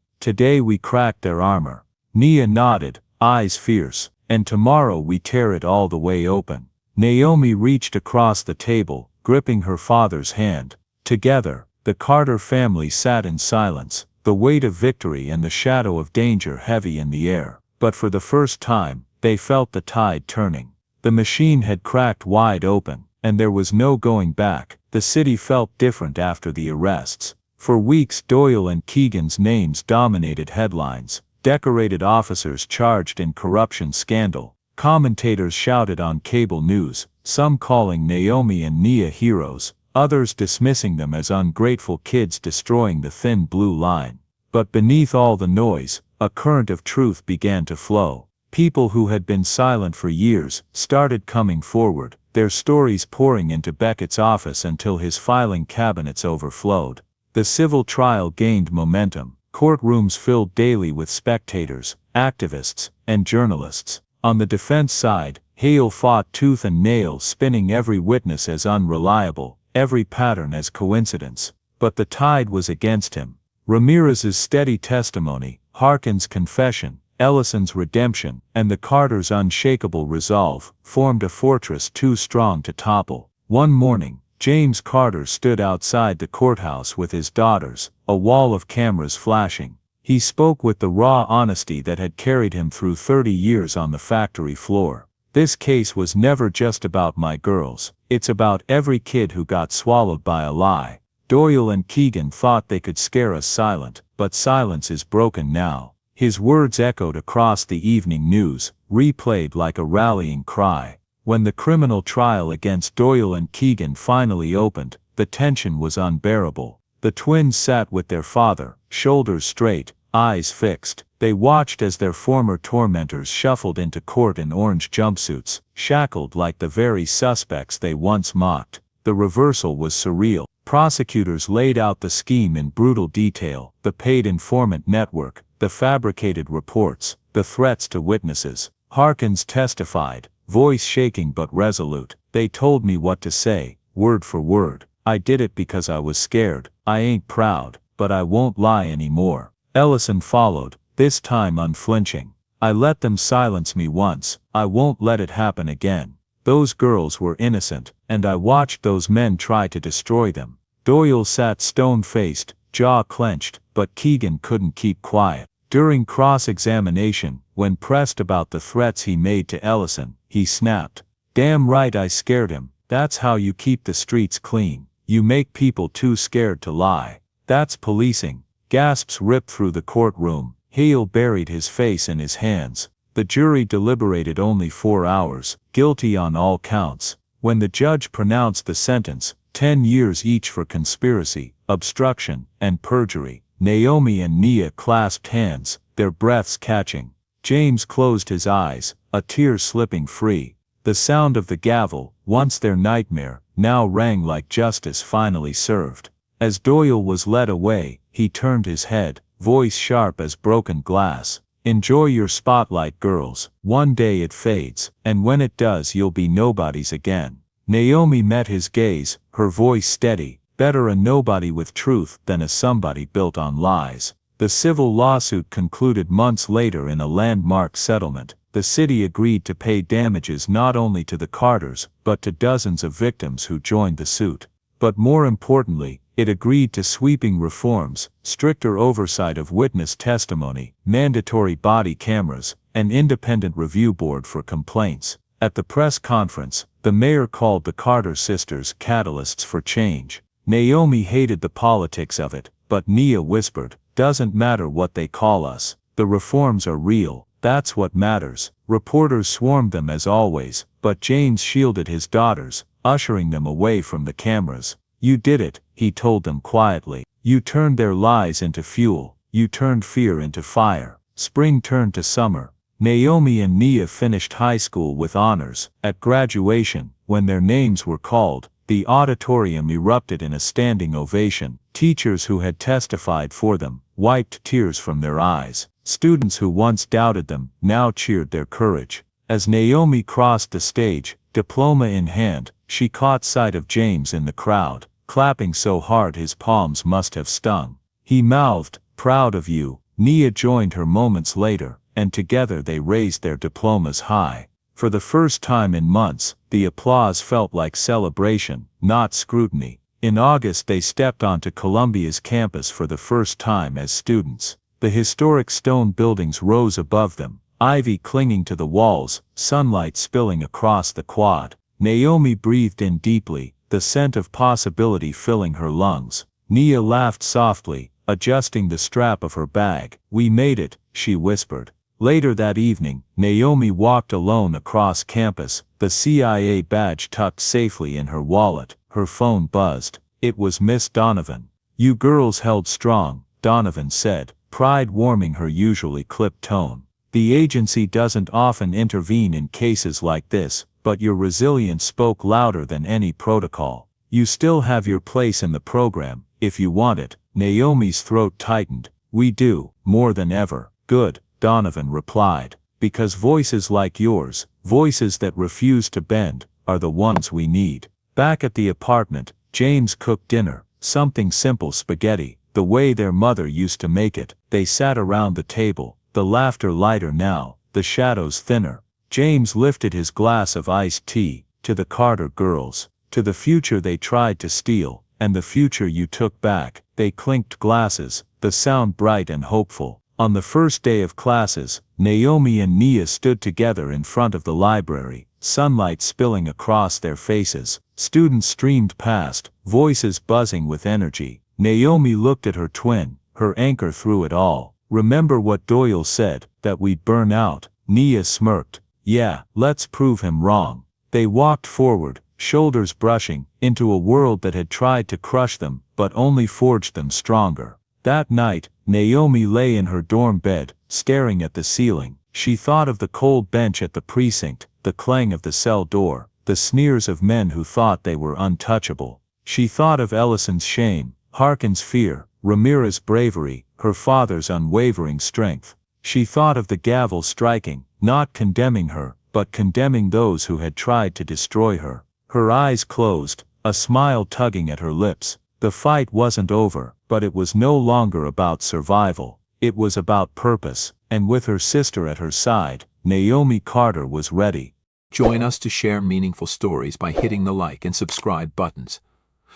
we cracked their armor." Nia nodded, eyes fierce. "And tomorrow we tear it all the way open." Naomi reached across the table, gripping her father's hand. Together, the Carter family sat in silence, the weight of victory and the shadow of danger heavy in the air. But for the first time, they felt the tide turning. The machine had cracked wide open, and there was no going back. The city felt different after the arrests. For weeks Doyle and Keegan's names dominated headlines. Decorated officers charged in corruption scandal. Commentators shouted on cable news, some calling Naomi and Nia heroes, others dismissing them as ungrateful kids destroying the thin blue line. But beneath all the noise, a current of truth began to flow. People who had been silent for years started coming forward, their stories pouring into Beckett's office until his filing cabinets overflowed. The civil trial gained momentum. Courtrooms filled daily with spectators, activists, and journalists. On the defense side, Hale fought tooth and nail, spinning every witness as unreliable, every pattern as coincidence. But the tide was against him. Ramirez's steady testimony, Harkin's confession, Ellison's redemption, and the Carters' unshakable resolve formed a fortress too strong to topple. One morning, James Carter stood outside the courthouse with his daughters, a wall of cameras flashing. He spoke with the raw honesty that had carried him through 30 years on the factory floor. "This case was never just about my girls. It's about every kid who got swallowed by a lie. Doyle and Keegan thought they could scare us silent, but silence is broken now." His words echoed across the evening news, replayed like a rallying cry. When the criminal trial against Doyle and Keegan finally opened, the tension was unbearable. The twins sat with their father, shoulders straight, eyes fixed. They watched as their former tormentors shuffled into court in orange jumpsuits, shackled like the very suspects they once mocked. The reversal was surreal. Prosecutors laid out the scheme in brutal detail: the paid informant network, the fabricated reports, the threats to witnesses. Harkins testified, voice shaking but resolute. "They told me what to say, word for word. I did it because I was scared. I ain't proud, but I won't lie anymore." Ellison followed, this time unflinching. "I let them silence me once. I won't let it happen again. Those girls were innocent, and I watched those men try to destroy them." Doyle sat stone-faced, jaw clenched, but Keegan couldn't keep quiet. During cross-examination, when pressed about the threats he made to Ellison, he snapped, "Damn right I scared him. That's how you keep the streets clean. You make people too scared to lie. That's policing." Gasps ripped through the courtroom. Hale buried his face in his hands. The jury deliberated only 4 hours, guilty on all counts. When the judge pronounced the sentence, 10 years each for conspiracy, obstruction, and perjury, Naomi and Nia clasped hands, their breaths catching. James closed his eyes, a tear slipping free. The sound of the gavel, once their nightmare, now rang like justice finally served. As Doyle was led away, he turned his head, voice sharp as broken glass. "Enjoy your spotlight, girls. One day it fades, and when it does you'll be nobodies again." Naomi met his gaze, her voice steady. "Better a nobody with truth than a somebody built on lies." The civil lawsuit concluded months later in a landmark settlement. The city agreed to pay damages not only to the Carters, but to dozens of victims who joined the suit. But more importantly, it agreed to sweeping reforms, stricter oversight of witness testimony, mandatory body cameras, an independent review board for complaints. At the press conference, the mayor called the Carter sisters catalysts for change. Naomi hated the politics of it, but Nia whispered, "Doesn't matter what they call us. The reforms are real, that's what matters." Reporters swarmed them as always, but James shielded his daughters, ushering them away from the cameras. "You did it," he told them quietly. "You turned their lies into fuel. You turned fear into fire." Spring turned to summer. Naomi and Nia finished high school with honors. At graduation, when their names were called, the auditorium erupted in a standing ovation. Teachers who had testified for them wiped tears from their eyes. Students who once doubted them now cheered their courage. As Naomi crossed the stage, diploma in hand, she caught sight of James in the crowd, clapping so hard his palms must have stung. He mouthed, "Proud of you." Nia joined her moments later, and together they raised their diplomas high. For the first time in months, the applause felt like celebration, not scrutiny. In August they stepped onto Columbia's campus for the first time as students. The historic stone buildings rose above them, ivy clinging to the walls, sunlight spilling across the quad. Naomi breathed in deeply, the scent of possibility filling her lungs. Nia laughed softly, adjusting the strap of her bag. "We made it," she whispered. Later that evening, Naomi walked alone across campus, the CIA badge tucked safely in her wallet. Her phone buzzed. It was Miss Donovan. "You girls held strong," Donovan said, pride warming her usually clipped tone. "The agency doesn't often intervene in cases like this, but your resilience spoke louder than any protocol. You still have your place in the program, if you want it." Naomi's throat tightened. "We do, more than ever." "Good," Donovan replied, "because voices like yours, voices that refuse to bend, are the ones we need." Back at the apartment, James cooked dinner, something simple: spaghetti, the way their mother used to make it. They sat around the table, the laughter lighter now, the shadows thinner. James lifted his glass of iced tea. "To the Carter girls. To the future they tried to steal, and the future you took back." They clinked glasses, the sound bright and hopeful. On the first day of classes, Naomi and Nia stood together in front of the library, sunlight spilling across their faces. Students streamed past, voices buzzing with energy. Naomi looked at her twin, her anchor through it all. "Remember what Doyle said, that we'd burn out?" Nia smirked. "Yeah, let's prove him wrong." They walked forward, shoulders brushing, into a world that had tried to crush them, but only forged them stronger. That night, Naomi lay in her dorm bed, staring at the ceiling. She thought of the cold bench at the precinct, the clang of the cell door, the sneers of men who thought they were untouchable. She thought of Ellison's shame, Harkin's fear, Ramirez's bravery, her father's unwavering strength. She thought of the gavel striking, not condemning her, but condemning those who had tried to destroy her. Her eyes closed, a smile tugging at her lips. The fight wasn't over, but it was no longer about survival. It was about purpose, and with her sister at her side, Naomi Carter was ready. Join us to share meaningful stories by hitting the like and subscribe buttons.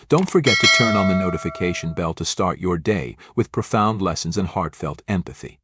Don't forget to turn on the notification bell to start your day with profound lessons and heartfelt empathy.